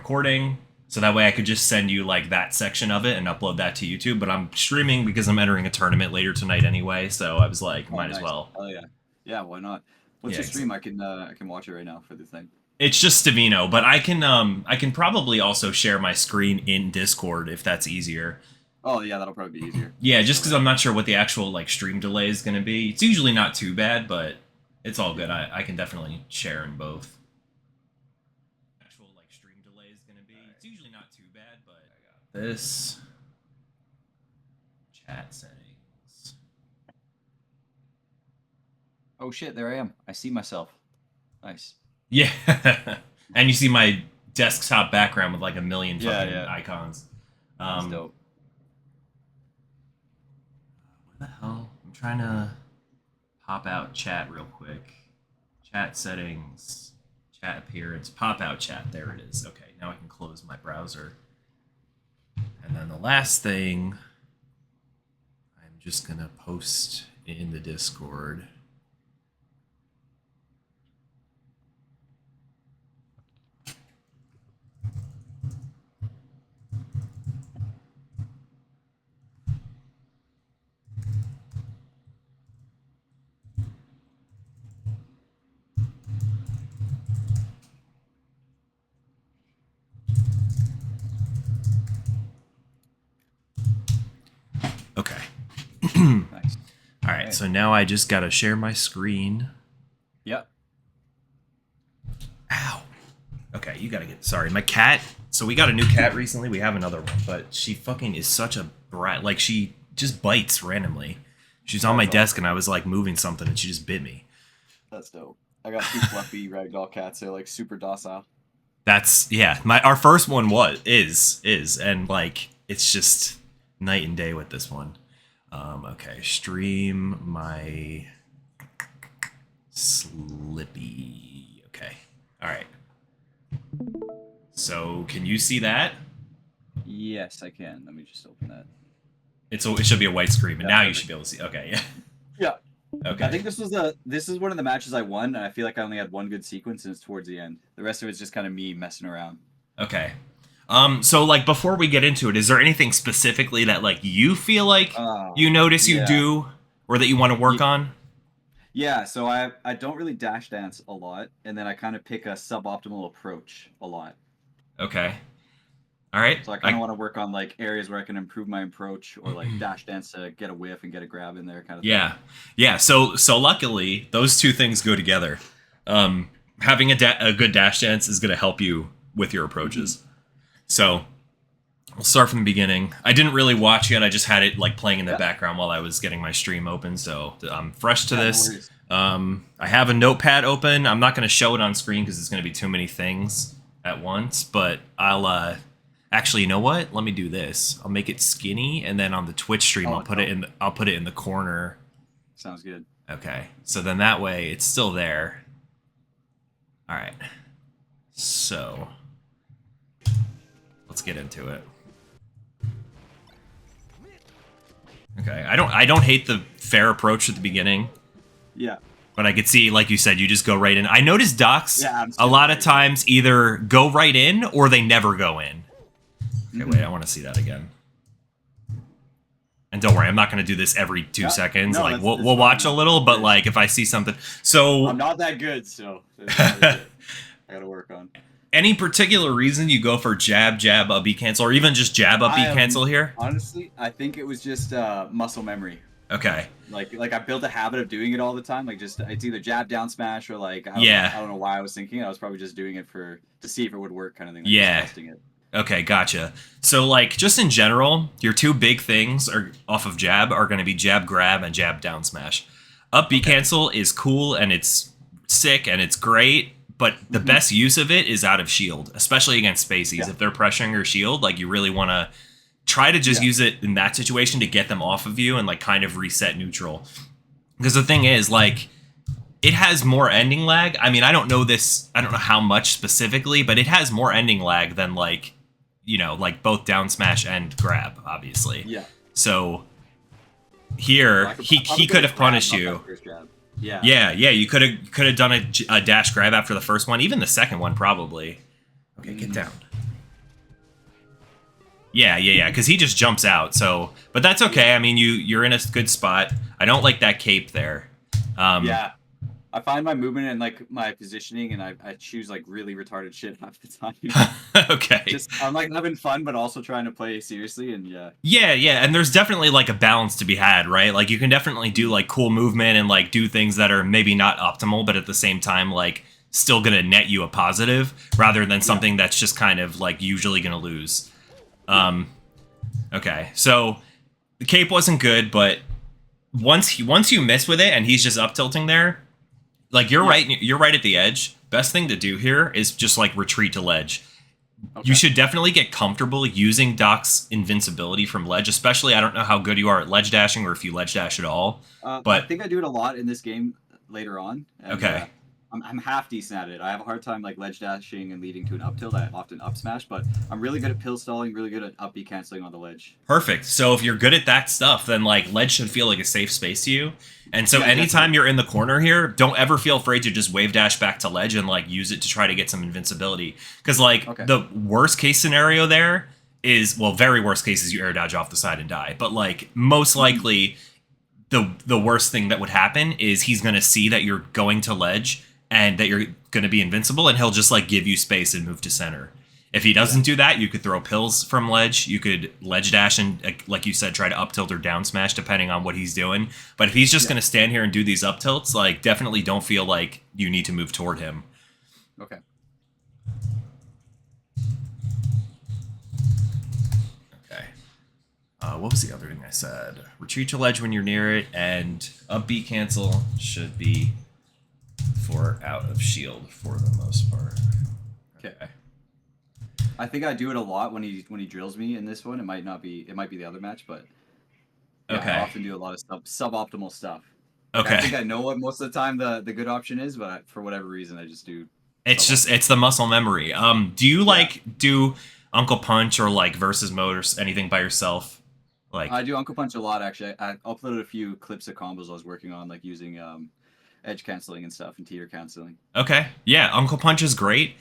recording, so that way I could just send you like that section of it and upload that to YouTube. But I'm streaming because I'm entering a tournament later tonight anyway, so I was like, might as well. Oh yeah, yeah. Why not? What's your stream? I can watch it right now for the thing. It's just Stavino, but I can probably also share my screen in Discord if that's easier. Oh yeah, that'll probably be easier. Yeah, just because I'm not sure what the actual like stream delay is going to be. It's usually not too bad, but it's all good. I can definitely share in both. Actual like stream delay is going to be. It's usually not too bad, but I got this chat settings. Oh shit! There I am. I see myself. Nice. Yeah, and you see my desktop background with like a million fucking icons. That's dope. Where the hell? I'm trying to pop out chat real quick. Chat settings, chat appearance, pop out chat. There it is. Okay, now I can close my browser. And then the last thing, I'm just gonna post in the Discord. Okay. Nice. All right, so now I just gotta share my screen. Yep. Ow. Okay, you gotta get. Sorry, my cat. So we got a new cat recently. We have another one, but she fucking is such a brat. Like she just bites randomly. She's on my desk, and I was like moving something, and she just bit me. That's dope. I got 2 fluffy ragdoll cats. They're like super docile. That's our first one is and like it's just night and day with this one. Okay, stream my Slippy. Okay, all right. So can you see that? Yes, I can. Let me just open that. It should be a white screen, but now you should be able to see. Okay, yeah. Yeah. Okay. I think this is one of the matches I won, and I feel like I only had one good sequence, and it's towards the end. The rest of it's just kind of me messing around. Okay. So like before we get into it, is there anything specifically that like you feel like you notice you do or that you want to work on? Yeah, so I don't really dash dance a lot, and then I kind of pick a suboptimal approach a lot. Okay. All right. So I kind of want to work on like areas where I can improve my approach, or like dash dance to get a whiff and get a grab in there, kind of thing. Yeah. So luckily those two things go together. Having a good dash dance is going to help you with your approaches. So we'll start from the beginning. I didn't really watch yet. I just had it like playing in the background while I was getting my stream open. So I'm fresh to this. I have a notepad open. I'm not going to show it on screen because it's going to be too many things at once. But I'll actually, you know what? Let me do this. I'll make it skinny, and then on the Twitch stream, I'll put it in the corner. Sounds good. Okay. So then that way it's still there. All right. So let's get into it. Okay, I don't hate the fair approach at the beginning. Yeah. But I could see, like you said, you just go right in. I noticed docs a lot of times either go right in or they never go in. Okay, wait, I want to see that again. And don't worry, I'm not going to do this every 2 seconds. No, like we'll watch a little, but like if I see something, so I'm not that good, so I gotta work on. Any particular reason you go for jab, jab, up, B cancel, or even just jab, up, B cancel here? Honestly, I think it was just muscle memory. Okay. Like I built a habit of doing it all the time. Like just it's either jab, down, smash, or like I don't know why I was thinking. I was probably just doing it to see if it would work, kind of thing. Like testing it. Okay, gotcha. So like just in general, your two big things are off of jab are going to be jab, grab, and jab, down, smash. Up B cancel is cool and it's sick and it's great. But the best use of it is out of shield, especially against spacies. Yeah. If they're pressuring your shield, like you really want to try to just use it in that situation to get them off of you and like kind of reset neutral. Because the thing is, like, it has more ending lag. I mean, I don't know how much specifically, but it has more ending lag than like, you know, like both down smash and grab, obviously. Yeah. So here, he could have punished you. Yeah. You could have done a dash grab after the first one, even the second one probably. Okay, get down. Yeah. Because he just jumps out. So, but that's okay. I mean, you're in a good spot. I don't like that cape there. Yeah. I find my movement and like my positioning, and I choose like really retarded shit half the time. Okay. Just I'm like having fun, but also trying to play seriously, and yeah. Yeah, and there's definitely like a balance to be had, right? Like you can definitely do like cool movement and like do things that are maybe not optimal, but at the same time like still gonna net you a positive rather than something that's just kind of like usually gonna lose. Okay, so the cape wasn't good, but once you miss with it and he's just up tilting there, like you're right at the edge. Best thing to do here is just like retreat to ledge. Okay. You should definitely get comfortable using Doc's invincibility from ledge, especially I don't know how good you are at ledge dashing or if you ledge dash at all. But I think I do it a lot in this game later on. And, okay. I'm half decent at it. I have a hard time like ledge dashing and leading to an up tilt. I often up smash, but I'm really good at pill stalling, really good at up B canceling on the ledge. Perfect. So if you're good at that stuff, then like ledge should feel like a safe space to you. And so anytime you're in the corner here, don't ever feel afraid to just wave dash back to ledge and like use it to try to get some invincibility. Because like the worst case scenario there is, well, very worst case is you air dodge off the side and die. But like most likely the worst thing that would happen is he's going to see that you're going to ledge and that you're going to be invincible, and he'll just like give you space and move to center. If he doesn't do that, you could throw pills from ledge. You could ledge dash and, like you said, try to up tilt or down smash depending on what he's doing. But if he's just going to stand here and do these up tilts, like definitely don't feel like you need to move toward him. Okay. Okay. What was the other thing I said? Retreat to ledge when you're near it, and up B cancel should be for out of shield for the most part. Okay. I think I do it a lot when he drills me in this one. It might be the other match, but I often do a lot of suboptimal stuff. Okay. I think I know what most of the time the good option is, but for whatever reason I just do. It's the muscle memory. Do you do Uncle Punch or like versus mode or anything by yourself? Like I do Uncle Punch a lot actually. I uploaded a few clips of combos I was working on, like using edge canceling and stuff and teeter canceling. Okay. Yeah, Uncle Punch is great.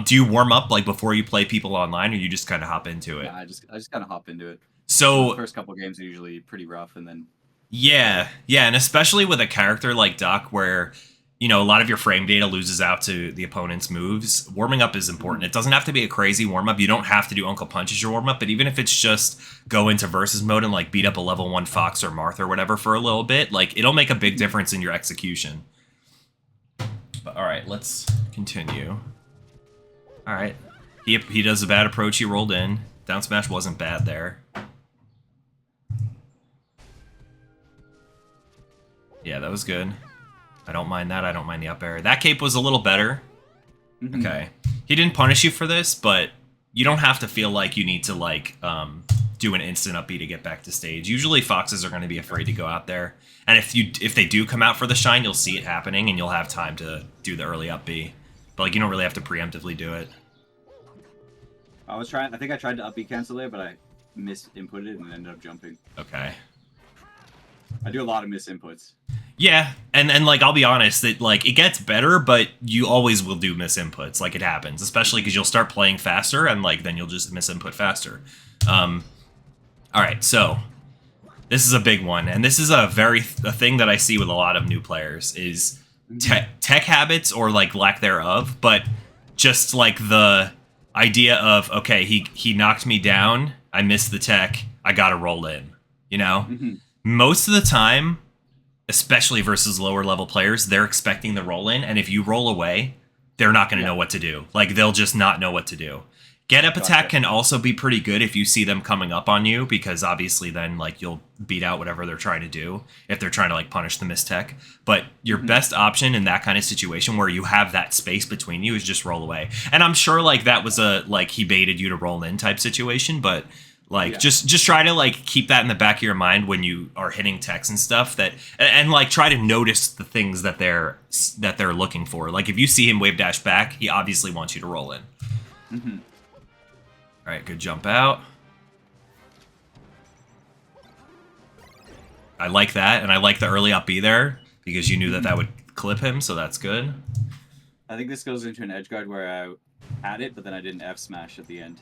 Do you warm up like before you play people online, or you just kind of hop into it? Yeah, I just kind of hop into it. So the first couple games are usually pretty rough, and then yeah, and especially with a character like Doc, where a lot of your frame data loses out to the opponent's moves. Warming up is important. It doesn't have to be a crazy warm up. You don't have to do Uncle Punch as your warm up, but even if it's just go into versus mode and like beat up a level 1 Fox or Marth or whatever for a little bit, like it'll make a big difference in your execution. But all right, let's continue. All right, he does a bad approach. He rolled in. Down smash wasn't bad there. Yeah, that was good. I don't mind that. I don't mind the up air. That cape was a little better. Okay. He didn't punish you for this, but you don't have to feel like you need to like do an instant up B to get back to stage. Usually Foxes are going to be afraid to go out there. And if they do come out for the shine, you'll see it happening and you'll have time to do the early up B. But like you don't really have to preemptively do it. I think I tried to up B cancel there, but I misinputted and ended up jumping. Okay. I do a lot of misinputs. Yeah, and like I'll be honest, that like it gets better, but you always will do misinputs. Like it happens, especially because you'll start playing faster, and like then you'll just misinput faster. All right, so this is a big one, and this is a thing that I see with a lot of new players is tech habits or like lack thereof, but just like the idea of okay, he knocked me down, I missed the tech, I gotta roll in, Most of the time, especially versus lower level players, they're expecting the roll in, and if you roll away, they're not going to know what to do. Like they'll just not know what to do. Get up attack can also be pretty good if you see them coming up on you, because obviously then like you'll beat out whatever they're trying to do if they're trying to like punish the mistech. But your best option in that kind of situation where you have that space between you is just roll away. And I'm sure like that was a like he baited you to roll in type situation, but like just try to like keep that in the back of your mind when you are hitting techs and stuff, that and like try to notice the things that they're looking for. Like if you see him wave dash back, he obviously wants you to roll in. All right, good jump out. I like that, and I like the early up B there because you knew that would clip him, so that's good. I think this goes into an edge guard where I had it, but then I didn't F smash at the end.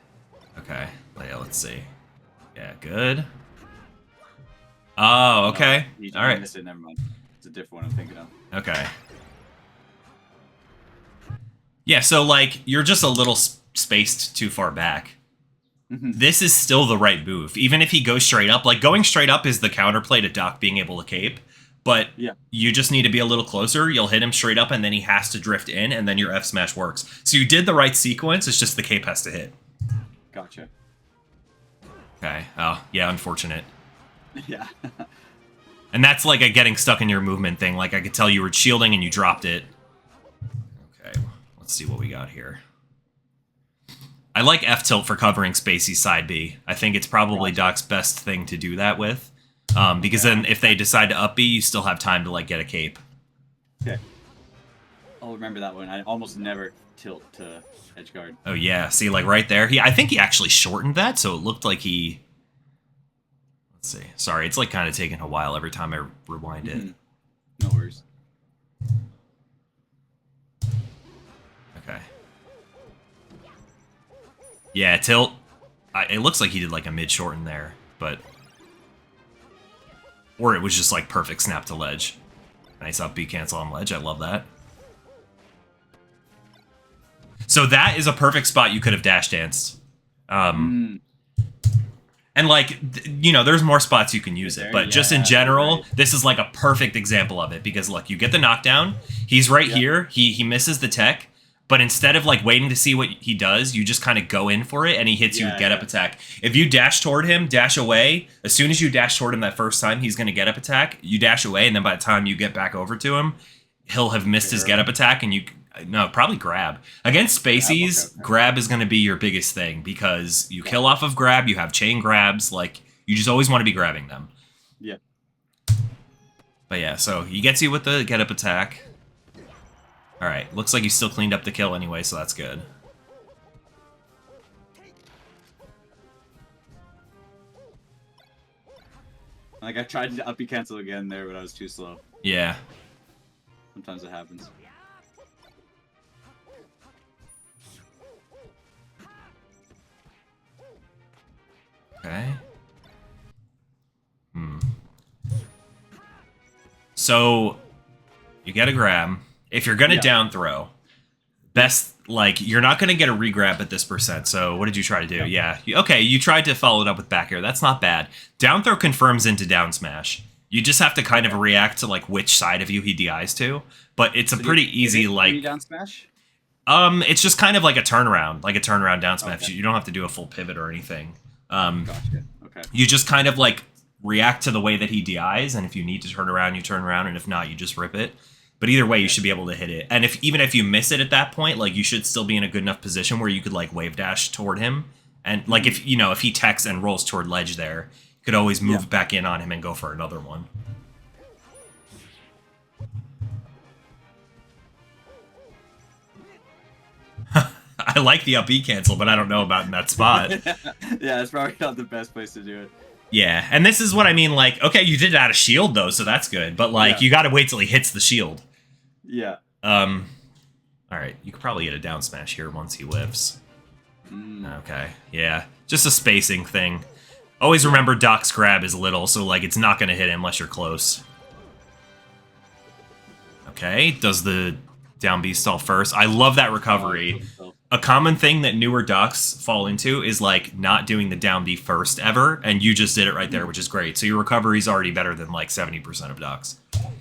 Okay. Yeah, let's see. Yeah, good. Oh, okay. No, All right. missed it. Never mind. It's a different one I'm thinking of. Okay. Yeah, so like you're just a little spaced too far back. This is still the right move, even if he goes straight up. Like going straight up is the counterplay to Doc being able to cape, but you just need to be a little closer. You'll hit him straight up, and then he has to drift in, and then your F smash works. So you did the right sequence. It's just the cape has to hit. Gotcha. Okay. Oh yeah, unfortunate. Yeah. And that's like a getting stuck in your movement thing. Like I could tell you were shielding and you dropped it. Okay, let's see what we got here. I like F tilt for covering Spacey's side B. I think it's probably Doc's best thing to do that with. Because then if they decide to up B, you still have time to like get a cape. Okay. I'll remember that one. I almost never tilt to edge guard. Oh yeah, see like right there. I think he actually shortened that, so it looked like he... Let's see. Sorry, it's like kind of taking a while every time I rewind it. No worries. Okay. Yeah, tilt. It looks like he did like a mid shorten there, but... Or it was just like perfect snap to ledge. Nice up B cancel on ledge. I love that. So that is a perfect spot you could have dash danced. And like, you know, there's more spots you can use it, but just in general, this is like a perfect example of it because look, you get the knockdown. He's right here. He misses the tech, but instead of like waiting to see what he does, you just kind of go in for it and he hits you with get up attack. If you dash toward him, dash away. As soon as you dash toward him that first time, he's going to get up attack. You dash away, and then by the time you get back over to him, he'll have missed his get up attack, and you... No, probably grab. Against Spaceys, grab is going to be your biggest thing because you kill off of grab, you have chain grabs, like, you just always want to be grabbing them. Yeah. But yeah, so he gets you with the get up attack. Alright, looks like you still cleaned up the kill anyway, so that's good. Like, I tried to up B cancel again there, but I was too slow. Yeah. Sometimes it happens. Okay. So, you get a grab. If you're gonna down throw, best, like, you're not gonna get a regrab at this percent, so what did you try to do? Yeah. Okay, you tried to follow it up with back air. That's not bad. Down throw confirms into down smash. You just have to kind of react to, like, which side of you he DIs to, but it's a pretty easy, like... down smash? It's just kind of like a turnaround down smash. Okay. You don't have to do a full pivot or anything. Gotcha. Okay. You just kind of like react to the way that he DIs, and if you need to turn around, you turn around, and if not, you just rip it. But either way, you should be able to hit it. And even if you miss it at that point, like you should still be in a good enough position where you could like wave dash toward him, and like if he techs and rolls toward ledge there, you could always move back in on him and go for another one. I like the up E cancel, but I don't know about in that spot. Yeah, it's probably not the best place to do it. Yeah, and this is what I mean, like, okay, you did it out of shield, though, so that's good, but, like, you gotta wait till he hits the shield. Yeah. Alright, you could probably get a down smash here once he whiffs. Okay, yeah, just a spacing thing. Always remember Doc's grab is little, so, like, it's not gonna hit him unless you're close. Okay, does the down B stall first. I love that recovery. A common thing that newer Docs fall into is like not doing the down B first ever, and you just did it right there, which is great. So your recovery is already better than like 70% of Docs.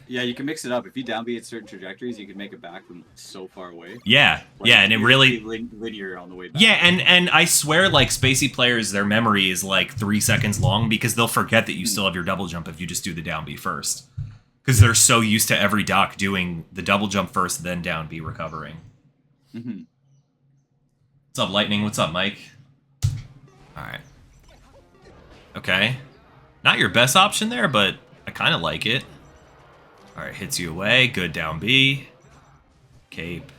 Yeah, you can mix it up. If you down B at certain trajectories, you can make it back from so far away. Yeah, like, yeah, and it really linear on the way back. Yeah, and I swear, like Spacey players, their memory is like 3 seconds long because they'll forget that you still have your double jump if you just do the down B first. Because they're so used to every Doc doing the double jump first, then down B recovering. What's up, Lightning? What's up, Mike? Alright. Okay. Not your best option there, but I kind of like it. Alright, hits you away. Good down B. Cape.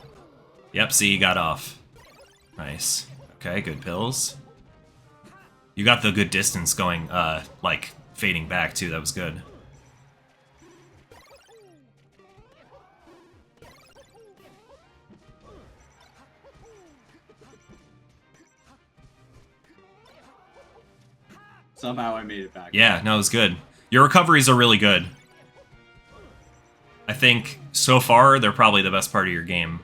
Yep, see, you got off. Nice. Okay, good pills. You got the good distance going, like, fading back, too. That was good. Somehow I made it back. Yeah, no, it was good. Your recoveries are really good. I think so far they're probably the best part of your game.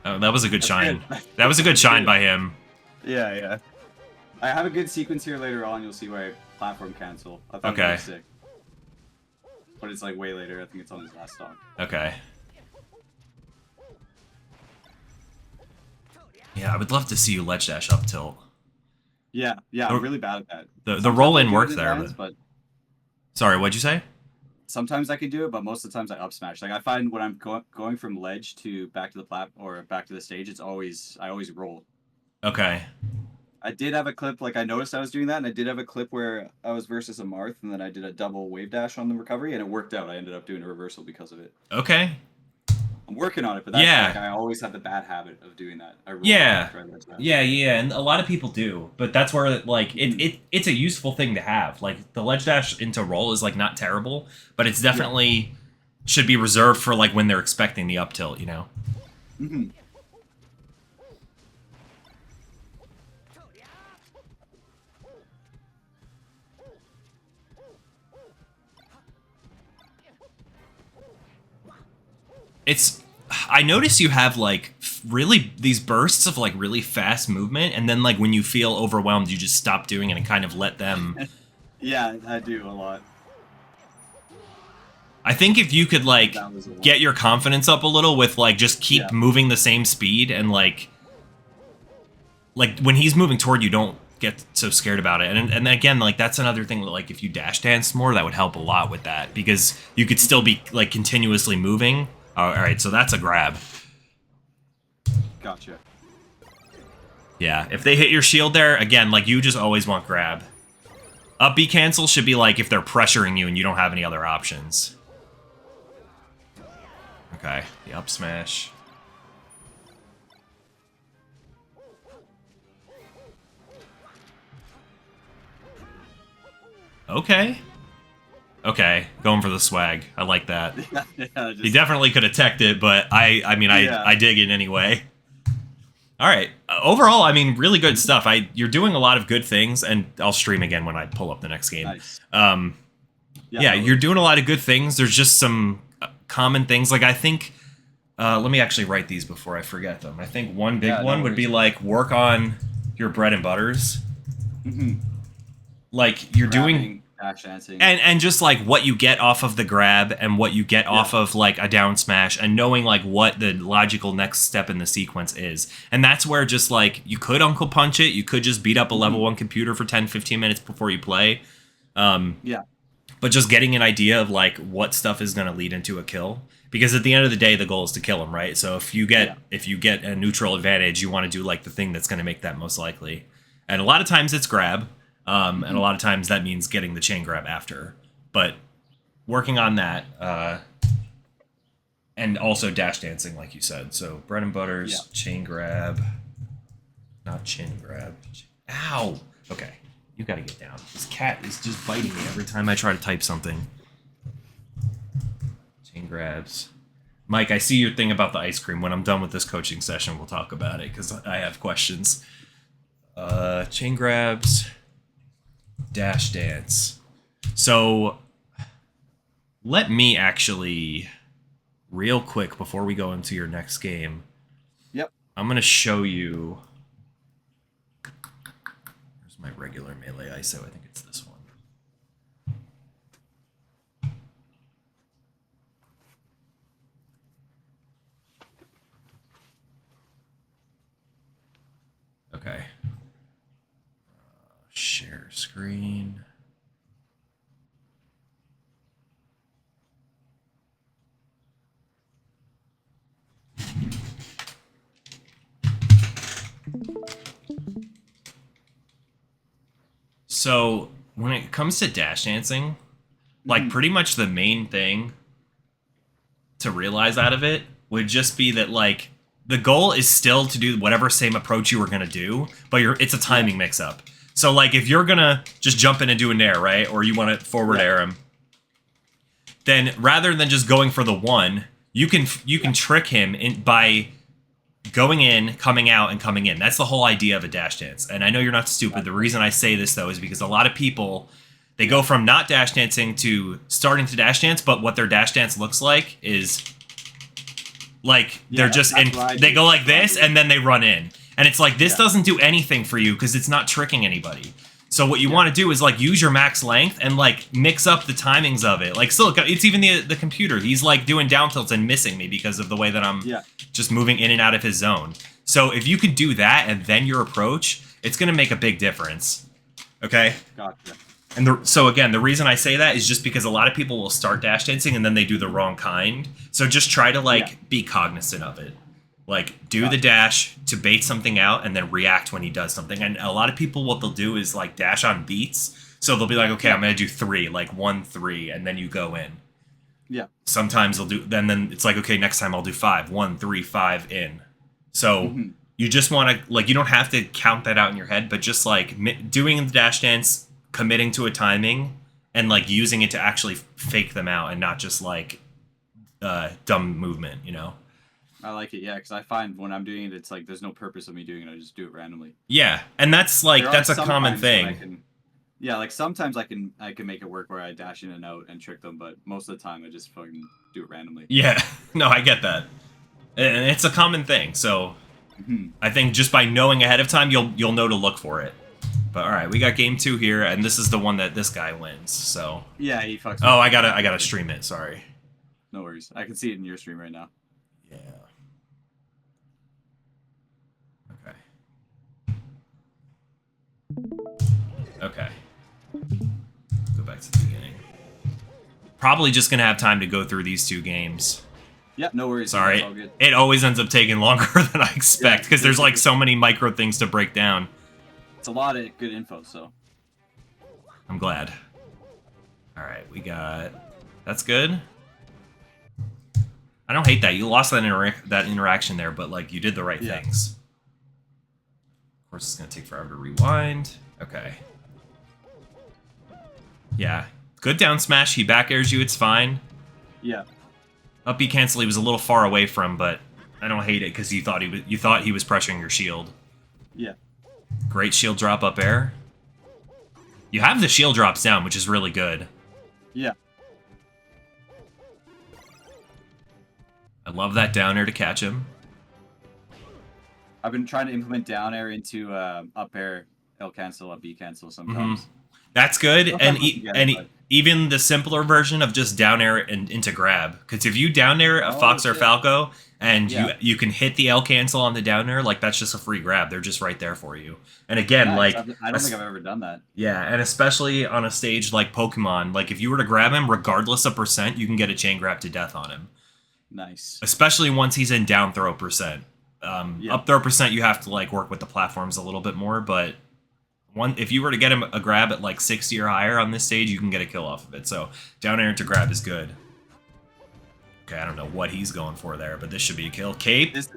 Oh, that was a good shine. Good. That was a good shine by him. Yeah, yeah. I have a good sequence here later on. You'll see where I platform cancel. I thought it was sick. But it's like way later. I think it's on his last stock. Okay. Yeah, I would love to see you ledge dash up tilt. Yeah, I'm really bad at that. The roll in worked there, but sorry, what'd you say? Sometimes I can do it, but most of the times I up smash. Like I find when I'm going from ledge to back to the or back to the stage, I always roll. Okay. I did have a clip, like I noticed I was doing that, and I did have a clip where I was versus a Marth, and then I did a double wave dash on the recovery, and it worked out. I ended up doing a reversal because of it. Okay. I'm working on it, but that's like I always have the bad habit of doing that. Yeah, and a lot of people do, but that's where like it's a useful thing to have. Like the ledge dash into roll is like not terrible, but it's definitely should be reserved for like when they're expecting the up tilt, you know. Mm-hmm. I notice you have like really these bursts of like really fast movement, and then like when you feel overwhelmed, you just stop doing it and kind of let them. Yeah, I do a lot. I think if you could like get your confidence up a little with like just keep moving the same speed and like when he's moving toward you, don't get so scared about it. And again, like that's another thing that like if you dash dance more, that would help a lot with that because you could still be like continuously moving. All right, so that's a grab. Gotcha. Yeah, if they hit your shield there, again, like you just always want grab. Up B cancel should be like if they're pressuring you and you don't have any other options. Okay, the up smash. Okay. Okay, going for the swag. I like that. He definitely could have teched it, but I mean, I dig it anyway. All right. Overall, I mean, really good stuff. You're doing a lot of good things, and I'll stream again when I pull up the next game. Nice. Yeah, you're doing a lot of good things. There's just some common things. Like I think, let me actually write these before I forget them. I think one big one would be like work on your bread and butters. Mm-hmm. Like you're doing. Dash dancing. And just like what you get off of the grab and what you get off of like a down smash and knowing like what the logical next step in the sequence is. And that's where just like you could Uncle Punch it, you could just beat up a level 1 computer for 10-15 minutes before you play. But just getting an idea of like what stuff is going to lead into a kill, because at the end of the day the goal is to kill him, right? So if you get a neutral advantage, you want to do like the thing that's going to make that most likely. And a lot of times it's grab. And a lot of times that means getting the chain grab after. But working on that, and also dash dancing, like you said. So bread and butters, chain grab, not chin grab. Ow! Okay, you gotta get down. This cat is just biting me every time I try to type something. Chain grabs. Mike, I see your thing about the ice cream. When I'm done with this coaching session, we'll talk about it, because I have questions. Chain grabs. Dash dance. So let me actually real quick before we go into your next game. I'm gonna show you. Here's my regular melee ISO. I think it's this one. Okay. Share screen. So when it comes to dash dancing, like pretty much the main thing to realize out of it would just be that like the goal is still to do whatever same approach you were gonna do, but it's a timing mix up. So like if you're gonna just jump in and do a nair, right, or you want to forward air him, then rather than just going for the one, you can trick him by going in, coming out, and coming in. That's the whole idea of a dash dance. And I know you're not stupid. The reason I say this, though, is because a lot of people, they go from not dash dancing to starting to dash dance, but what their dash dance looks like is like they're just in, they go like this, and then they run in. And it's like, this doesn't do anything for you because it's not tricking anybody. So what you want to do is like use your max length and like mix up the timings of it. Like, still, it's even the computer. He's like doing down tilts and missing me because of the way that I'm just moving in and out of his zone. So if you could do that and then your approach, it's going to make a big difference. Okay? Gotcha. And so again, the reason I say that is just because a lot of people will start dash dancing and then they do the wrong kind. So just try to like be cognizant of it. Like, do the dash to bait something out and then react when he does something. And a lot of people, what they'll do is, like, dash on beats. So they'll be like, okay, I'm going to do 3, like 1, 3, and then you go in. Yeah. Sometimes they'll do, then it's like, okay, next time I'll do 5, 1, 3, 5, in. So you just want to, like, you don't have to count that out in your head, but just, like, doing the dash dance, committing to a timing, and, like, using it to actually fake them out and not just, like, dumb movement, you know? I like it, because I find when I'm doing it, it's like there's no purpose of me doing it. I just do it randomly. Yeah, and that's like that's a common thing. Like sometimes I can make it work where I dash in and out and trick them, but most of the time I just fucking do it randomly. Yeah, no, I get that, and it's a common thing. So I think just by knowing ahead of time, you'll know to look for it. But all right, we got game 2 here, and this is the one that this guy wins. So yeah, he fucks. Oh, I gotta stream it. Sorry. No worries. I can see it in your stream right now. Yeah. Okay. Go back to the beginning. Probably just gonna have time to go through these 2 games. Yeah, no worries. Sorry. All good. It always ends up taking longer than I expect because there's like so many micro things to break down. It's a lot of good info, so. I'm glad. All right, we got. That's good. I don't hate that. You lost that interaction there, but like you did the right things. Of course, it's gonna take forever to rewind. Okay. Yeah. Good down smash. He back airs you. It's fine. Yeah. Up B cancel. He was a little far away from, but I don't hate it because you thought he was pressuring your shield. Yeah. Great shield drop up air. You have the shield drops down, which is really good. Yeah. I love that down air to catch him. I've been trying to implement down air into up air, L cancel, up B cancel sometimes. That's good, and even the simpler version of just down air and into grab. Because if you down air a Fox or Falco, and you can hit the L cancel on the down air, like that's just a free grab. They're just right there for you. And again, like I don't think I've ever done that. Yeah, and especially on a stage like Pokemon, like if you were to grab him, regardless of percent, you can get a chain grab to death on him. Nice. Especially once he's in down throw percent. Up throw percent, you have to like work with the platforms a little bit more, but if you were to get him a grab at like 60 or higher on this stage, you can get a kill off of it. So down air to grab is good. Okay, I don't know what he's going for there, but this should be a kill. Cape? This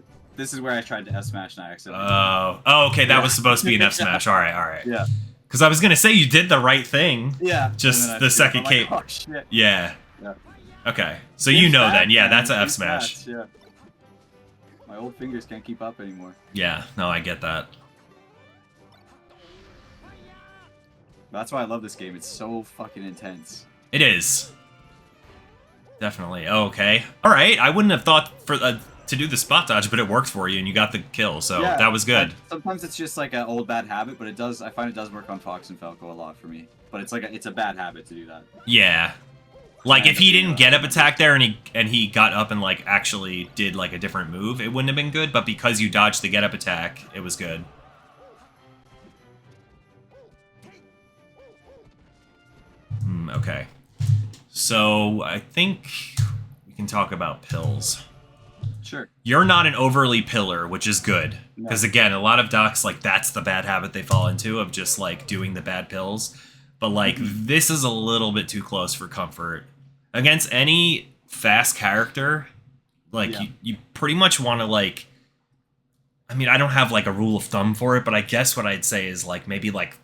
is where I tried to F smash and I accidentally. Oh, okay, that was supposed to be an F smash. All right. Yeah. Because I was gonna say you did the right thing. Yeah. Just the second cape. Like, oh, shit. Yeah. Yeah. Okay, so you know then. Yeah, that's an F smash. Yeah. My old fingers can't keep up anymore. Yeah. No, I get that. That's why I love this game. It's so fucking intense. It is. Definitely. Oh, okay. All right. I wouldn't have thought to do the spot dodge, but it worked for you, and you got the kill, so that was good. Sometimes it's just like an old bad habit, but I find it does work on Fox and Falco a lot for me. But it's like it's a bad habit to do that. Yeah. Like if he didn't get up attack there and he got up and like actually did like a different move, it wouldn't have been good. But because you dodged the get up attack, it was good. Okay. So I think we can talk about pills. Sure. You're not an overly pillar, which is good. Because again, a lot of docs, like that's the bad habit they fall into of just like doing the bad pills. But like this is a little bit too close for comfort. Against any fast character, like you pretty much want to like, I mean, I don't have like a rule of thumb for it, but I guess what I'd say is like maybe like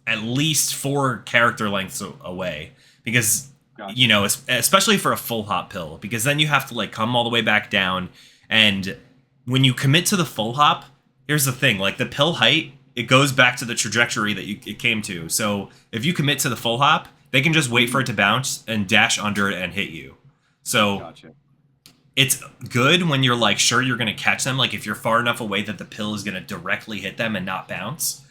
at least 4 character lengths away. Because, you know, especially for a full hop pill, because then you have to like come all the way back down and when you commit to the full hop, here's the thing, like the pill height, it goes back to the trajectory that it came to. So if you commit to the full hop, they can just wait for it to bounce and dash under it and hit you. So Gotcha. It's good when you're like sure you're going to catch them, like if you're far enough away that the pill is going to directly hit them and not bounce,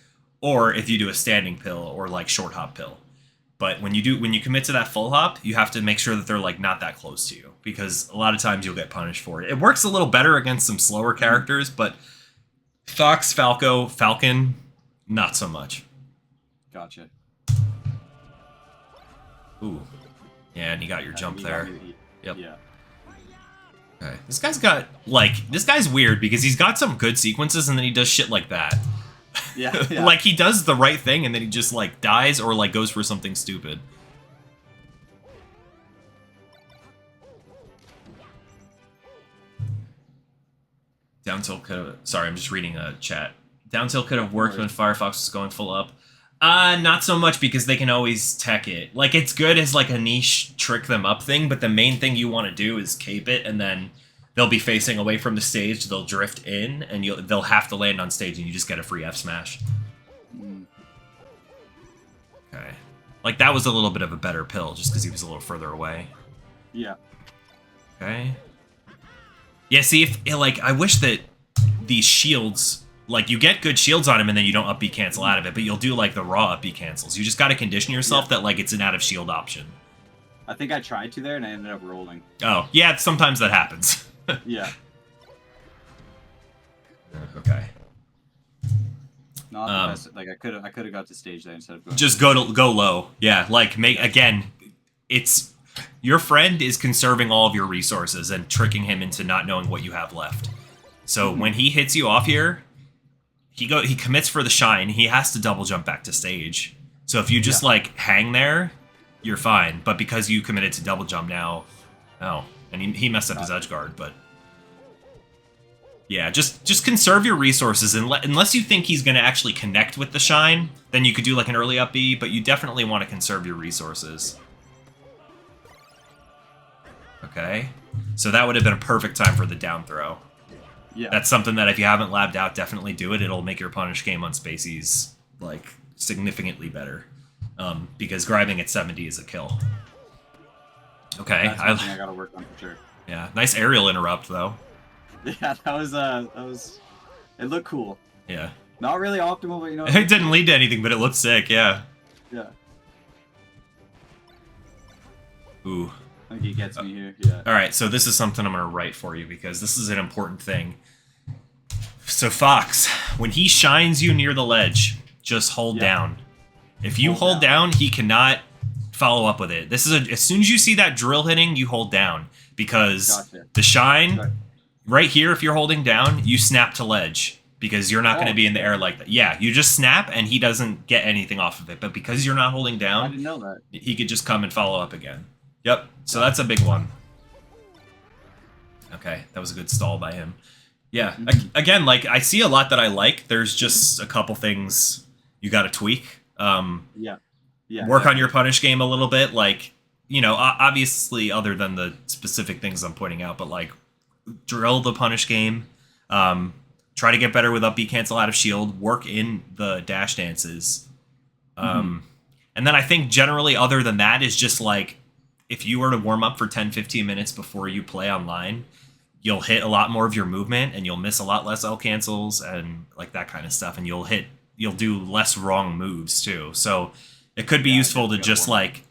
or if you do a standing pill or like short hop pill. But when you commit to that full hop, you have to make sure that they're like not that close to you, because a lot of times you'll get punished for it. It works a little better against some slower characters, but Fox, Falco, Falcon, not so much. Gotcha. Ooh. Yeah, and you got your jump there. Yep. Yeah. Okay. This guy's weird because he's got some good sequences and then he does shit like that. Yeah. Like he does the right thing and then he just like dies or like goes for something stupid. Down tilt could have... Sorry, I'm just reading a chat. Down tilt could have worked when Firefox was going full up. Not so much because they can always tech it. Like, it's good as like a niche trick them up thing, but the main thing you want to do is cape it, and then they'll be facing away from the stage, they'll drift in, and they'll have to land on stage, and you just get a free F smash. Okay. Like, that was a little bit of a better pill, just because he was a little further away. Yeah. Okay. Yeah, see, like, I wish that these shields... Like, you get good shields on him, and then you don't up B cancel out of it, but you'll do, like, the raw up B cancels. You just gotta condition yourself that, like, it's an out-of-shield option. I think I tried to there, and I ended up rolling. Oh, yeah, sometimes that happens. Yeah. Okay. Not the best. Like, I could have got to stage there instead of going... Just go low. Yeah, like, again, it's... Your friend is conserving all of your resources and tricking him into not knowing what you have left. So when he hits you off here... He commits for the shine. He has to double jump back to stage. So if you just like hang there, you're fine. But because you committed to double jump now, and he messed up his edge guard. But yeah, just conserve your resources, and unless you think he's gonna actually connect with the shine, then you could do like an early up B. But you definitely want to conserve your resources. Okay, so that would have been a perfect time for the down throw. Yeah. That's something that if you haven't labbed out, definitely do it. It'll make your punish game on Spaceys, like, significantly better. Because grabbing at 70 is a kill. Okay. That's something I gotta work on for sure. Yeah. Nice aerial interrupt, though. Yeah, that was... It looked cool. Yeah. Not really optimal, but you know... It didn't lead to anything, but it looked sick, yeah. Yeah. Ooh. I think he gets me here, yeah. Alright, so this is something I'm going to write for you, because this is an important thing. So Fox, when he shines you near the ledge, just hold down. If you hold down, he cannot follow up with it. This is as soon as you see that drill hitting, you hold down. Because the shine, right here, if you're holding down, you snap to ledge. Because you're not going to be in the air like that. Yeah, you just snap, and he doesn't get anything off of it. But because you're not holding down, I didn't know that. He could just come and follow up again. Yep, so that's a big one. Okay, that was a good stall by him. Yeah, again, like, I see a lot that I like. There's just a couple things you gotta tweak. Work on your punish game a little bit. Like, you know, obviously, other than the specific things I'm pointing out, but, like, drill the punish game. Try to get better with up B cancel out of shield. Work in the dash dances. And then I think generally, other than that, is just, like, if you were to warm up for 10-15 minutes before you play online, you'll hit a lot more of your movement, and you'll miss a lot less L cancels and like that kind of stuff, and you'll do less wrong moves too. So it could be useful to just like,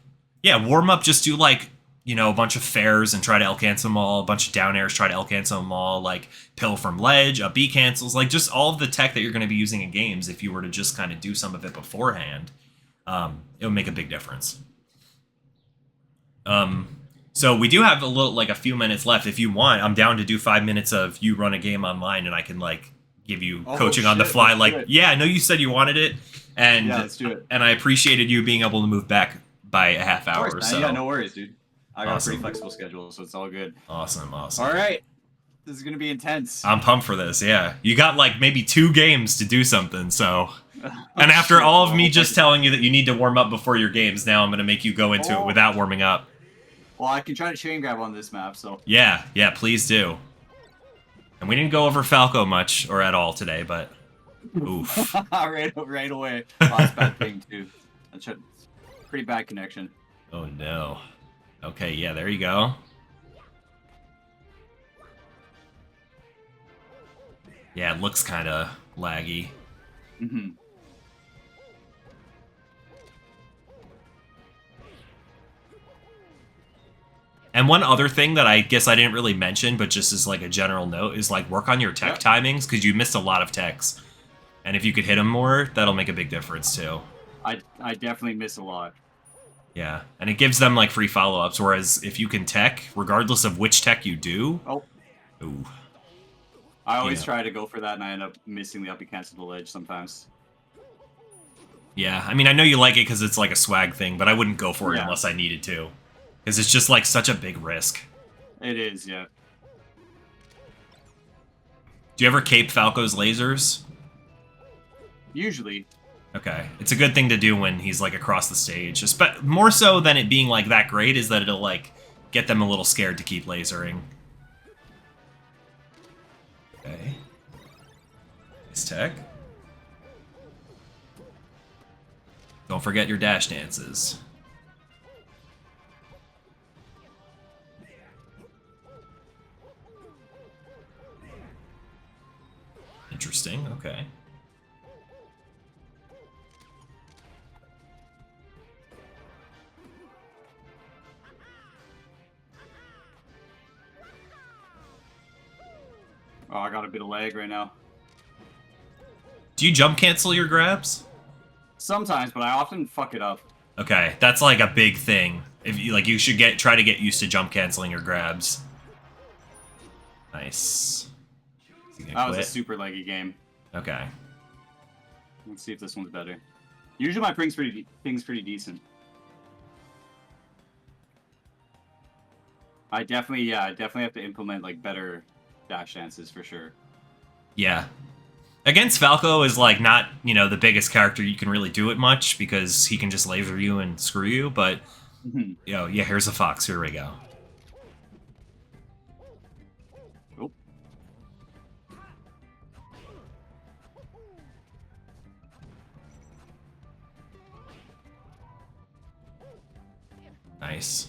warm up, just do like, you know, a bunch of fairs and try to L cancel them all, a bunch of down airs, try to L cancel them all, like pill from ledge, up B cancels, like just all of the tech that you're going to be using in games. If you were to just kind of do some of it beforehand, it would make a big difference. So we do have a few minutes left. If you want, I'm down to do 5 minutes of you run a game online, and I can like give you coaching on the fly. Like, yeah, I know you said you wanted it, and let's do it. And I appreciated you being able to move back by a half hour or so. Yeah, no worries, dude. I got a pretty flexible schedule, so it's all good. Awesome. All right, this is gonna be intense. I'm pumped for this. Yeah, you got like maybe 2 games to do something. So, and after all of me just telling you that you need to warm up before your games, now I'm gonna make you go into it without warming up. Well, I can try to chain grab on this map, so... Yeah, please do. And we didn't go over Falco much or at all today, but oof. right away. Last bad thing too. That's a pretty bad connection. Oh no. Okay, yeah, there you go. Yeah, it looks kind of laggy. Mm-hmm. And one other thing that I guess I didn't really mention, but just as like a general note, is like work on your tech timings, because you missed a lot of techs. And if you could hit them more, that'll make a big difference too. I definitely miss a lot. Yeah, and it gives them like free follow-ups, whereas if you can tech, regardless of which tech you do... Oh. Ooh. I always try to go for that, and I end up missing the up and cancel the ledge sometimes. Yeah, I mean, I know you like it because it's like a swag thing, but I wouldn't go for it unless I needed to. Because it's just like such a big risk. It is, yeah. Do you ever cape Falco's lasers? Usually. Okay. It's a good thing to do when he's like across the stage. More so than it being like that great is that it'll like get them a little scared to keep lasering. Okay. Nice tech. Don't forget your dash dances. Interesting, okay. Oh, I got a bit of lag right now. Do you jump cancel your grabs? Sometimes, but I often fuck it up. Okay, that's like a big thing. If you like, you should try to get used to jump canceling your grabs. Nice. That was a super laggy game. Okay. Let's see if this one's better. Usually my ping's pretty decent. I definitely have to implement like better dash dances for sure. Yeah. Against Falco is like not, you know, the biggest character you can really do it much because he can just laser you and screw you, but you know, yeah, here's a fox, here we go. Oh. Nice.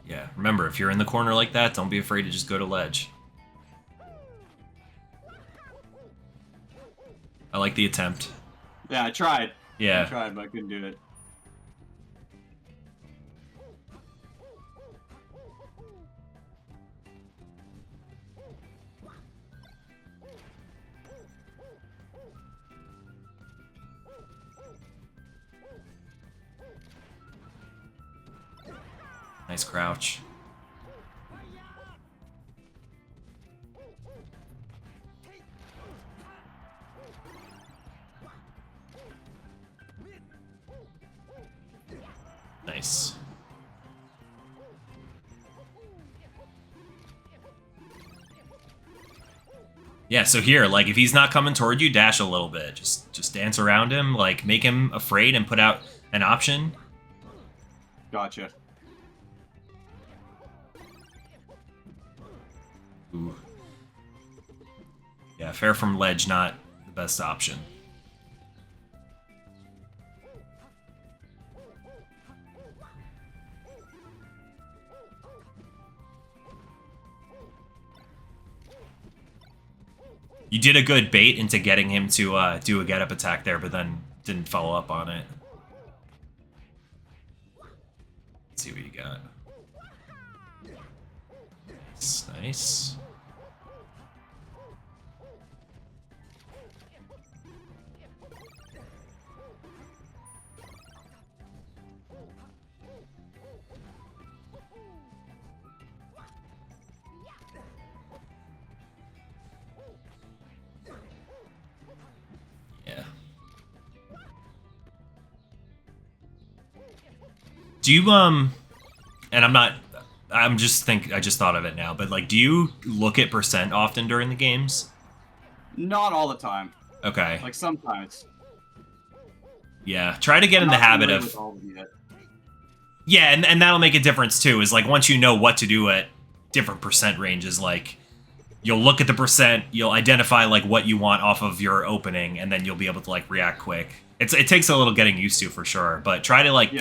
Yeah, remember, if you're in the corner like that, don't be afraid to just go to ledge. I like the attempt. Yeah, I tried. Yeah. I tried, but I couldn't do it. Nice crouch. Nice. Yeah, so here, like, if he's not coming toward you, dash a little bit. Just dance around him, like, make him afraid and put out an option. Gotcha. Ooh. Yeah, fair from ledge, not the best option. You did a good bait into getting him to do a get-up attack there, but then didn't follow up on it. Let's see what you got. It's nice. Do you, and I just thought of it now, but, like, do you look at percent often during the games? Not all the time. Okay. Like, sometimes. Yeah, try to get in the habit of... Yeah, and that'll make a difference, too, is, like, once you know what to do at different percent ranges, like, you'll look at the percent, you'll identify like what you want off of your opening, and then you'll be able to like react quick. It takes a little getting used to for sure, but try to like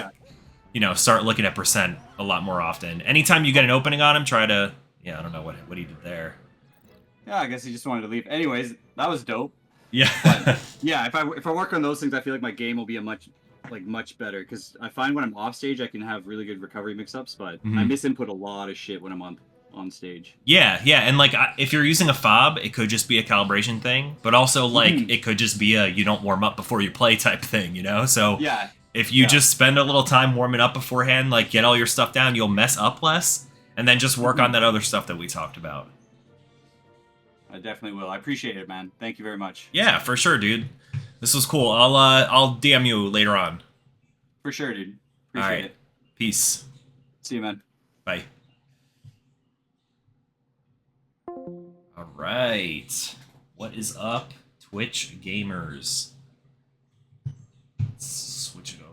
start looking at percent a lot more often. Anytime you get an opening on him, try to I don't know what he did there. Yeah, I guess he just wanted to leave. Anyways, that was dope. Yeah. But, yeah, if I work on those things, I feel like my game will be much better, because I find when I'm off stage I can have really good recovery mix-ups, but I misinput a lot of shit when I'm on stage. Yeah, and like if you're using a fob, it could just be a calibration thing, but also like it could just be a you don't warm up before you play type thing, So yeah, if you just spend a little time warming up beforehand, like get all your stuff down, you'll mess up less, and then just work on that other stuff that we talked about. I definitely will. I appreciate it, man. Thank you very much. Yeah, for sure, dude. This was cool. I'll DM you later on. For sure, dude. Appreciate it. Peace. See you, man. Bye. All right. What is up, Twitch gamers? Let's switch it over.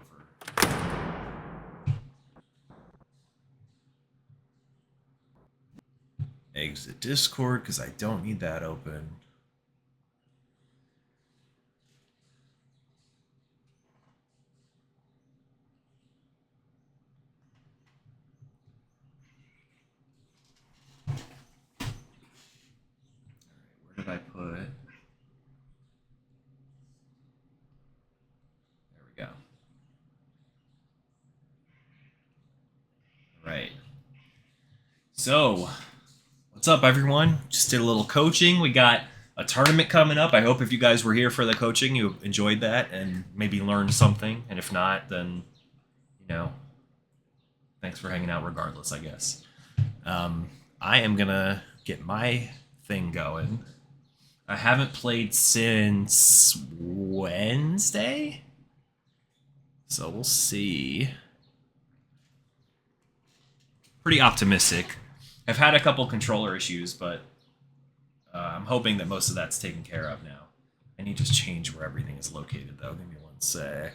Exit Discord because I don't need that open. Where did I put? There we go. All right. So, what's up, everyone? Just did a little coaching. We got a tournament coming up. I hope if you guys were here for the coaching, you enjoyed that and maybe learned something. And if not, then, thanks for hanging out regardless, I guess. I am going to get my thing going. I haven't played since Wednesday, so we'll see. Pretty optimistic. I've had a couple controller issues, but I'm hoping that most of that's taken care of now. I need to just change where everything is located, though. Give me one sec.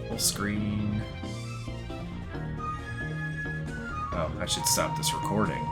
Full screen. Oh, I should stop this recording.